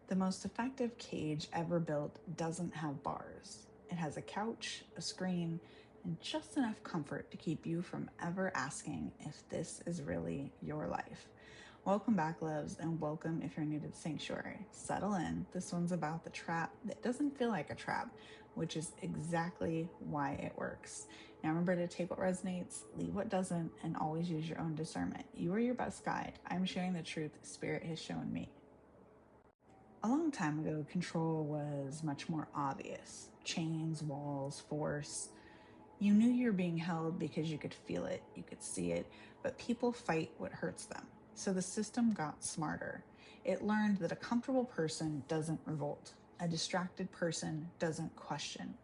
The most effective cage ever built doesn't have bars. It has a couch, a screen, and just enough comfort to keep you from ever asking if this is really your life. Welcome back, loves, and welcome if you're new to the sanctuary. Settle in. This one's about the trap that doesn't feel like a trap, which is exactly why it works. Now remember to take what resonates, leave what doesn't, and always use your own discernment. You are your best guide. I'm sharing the truth Spirit has shown me. A long time ago, control was much more obvious. Chains, walls, force. You knew you were being held because you could feel it, you could see it, but people fight what hurts them. So the system got smarter. It learned that a comfortable person doesn't revolt. A distracted person doesn't question.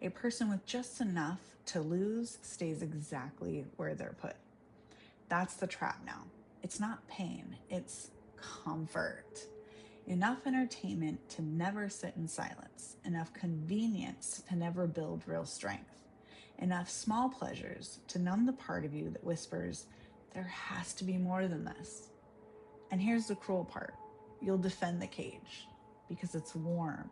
A person with just enough to lose stays exactly where they're put. That's the trap now. It's not pain, it's comfort. Enough entertainment to never sit in silence. Enough convenience to never build real strength. Enough small pleasures to numb the part of you that whispers, there has to be more than this. And here's the cruel part. You'll defend the cage because it's warm,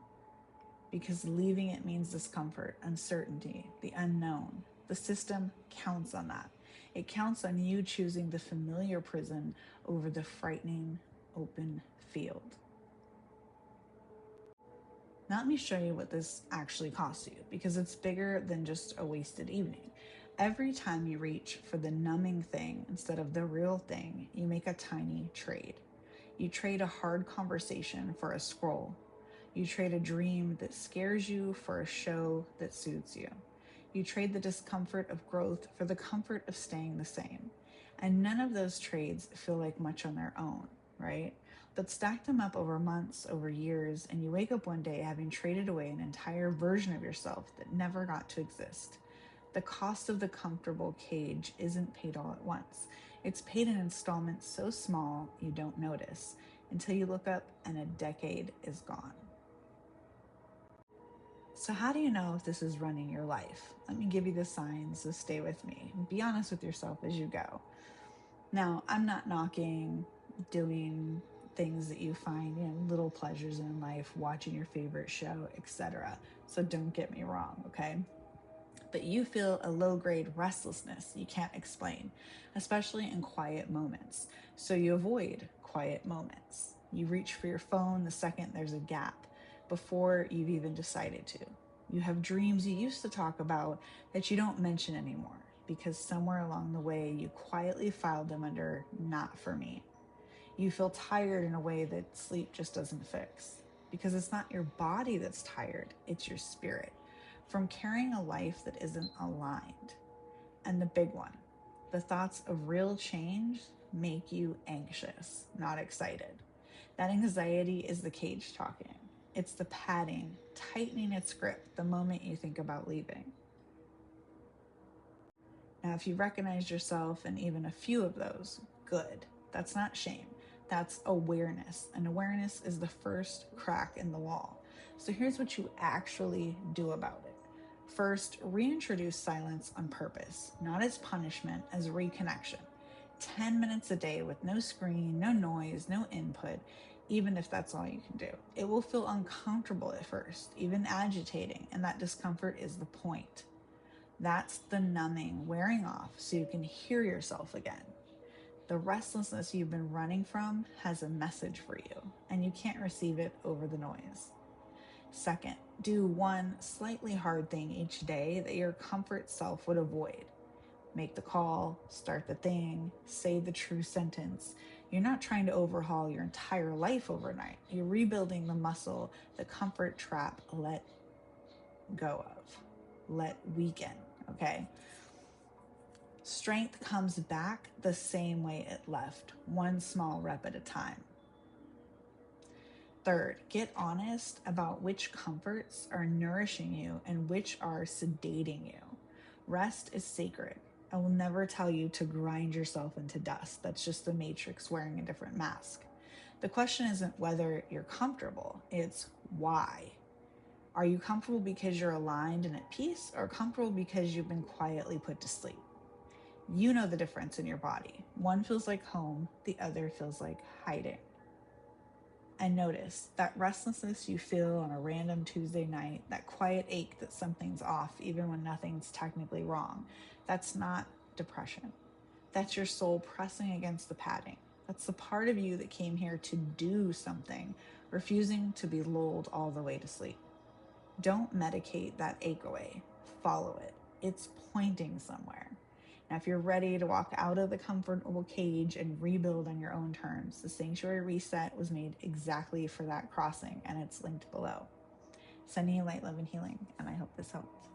because leaving it means discomfort, uncertainty, the unknown. The system counts on that. It counts on you choosing the familiar prison over the frightening open field. Now let me show you what this actually costs you, because it's bigger than just a wasted evening. Every time you reach for the numbing thing instead of the real thing, you make a tiny trade. You trade a hard conversation for a scroll. You trade a dream that scares you for a show that soothes you. You trade the discomfort of growth for the comfort of staying the same. And none of those trades feel like much on their own, right? But stack them up over months, over years, and you wake up one day having traded away an entire version of yourself that never got to exist. The cost of the comfortable cage isn't paid all at once. It's paid in installments so small you don't notice until you look up and a decade is gone. So how do you know if this is running your life? Let me give you the signs, so stay with me. Be honest with yourself as you go. Now, I'm not knocking doing things that you find, little pleasures in life, watching your favorite show, etc. So don't get me wrong, okay? But you feel a low-grade restlessness you can't explain, especially in quiet moments. So you avoid quiet moments. You reach for your phone the second there's a gap before you've even decided to. You have dreams you used to talk about that you don't mention anymore because somewhere along the way you quietly filed them under not for me. You feel tired in a way that sleep just doesn't fix because it's not your body that's tired, it's your spirit from carrying a life that isn't aligned. And the big one, the thoughts of real change make you anxious, not excited. That anxiety is the cage talking. It's the padding, tightening its grip the moment you think about leaving. Now, if you recognize yourself in even a few of those, good. That's not shame. That's awareness. And awareness is the first crack in the wall. So here's what you actually do about it. First, reintroduce silence on purpose, not as punishment, as reconnection. 10 minutes a day with no screen, no noise, no input, even if that's all you can do. It will feel uncomfortable at first, even agitating, and that discomfort is the point. That's the numbing wearing off so you can hear yourself again. The restlessness you've been running from has a message for you, and you can't receive it over the noise. Second, do one slightly hard thing each day that your comfort self would avoid. Make the call, start the thing, say the true sentence. You're not trying to overhaul your entire life overnight. You're rebuilding the muscle the comfort trap let go of, let weaken, okay? Strength comes back the same way it left, one small rep at a time. Third, get honest about which comforts are nourishing you and which are sedating you. Rest is sacred. I will never tell you to grind yourself into dust. That's just the Matrix wearing a different mask. The question isn't whether you're comfortable, it's why. Are you comfortable because you're aligned and at peace, or comfortable because you've been quietly put to sleep? You know the difference in your body. One feels like home, the other feels like hiding. And notice that restlessness you feel on a random Tuesday night, that quiet ache that something's off even when nothing's technically wrong. That's not depression. That's your soul pressing against the padding. That's the part of you that came here to do something, refusing to be lulled all the way to sleep. Don't medicate that ache away. Follow it. It's pointing somewhere. Now, if you're ready to walk out of the comfortable cage and rebuild on your own terms, the Sanctuary Reset was made exactly for that crossing, and it's linked below. Sending you light, love, and healing, and I hope this helped.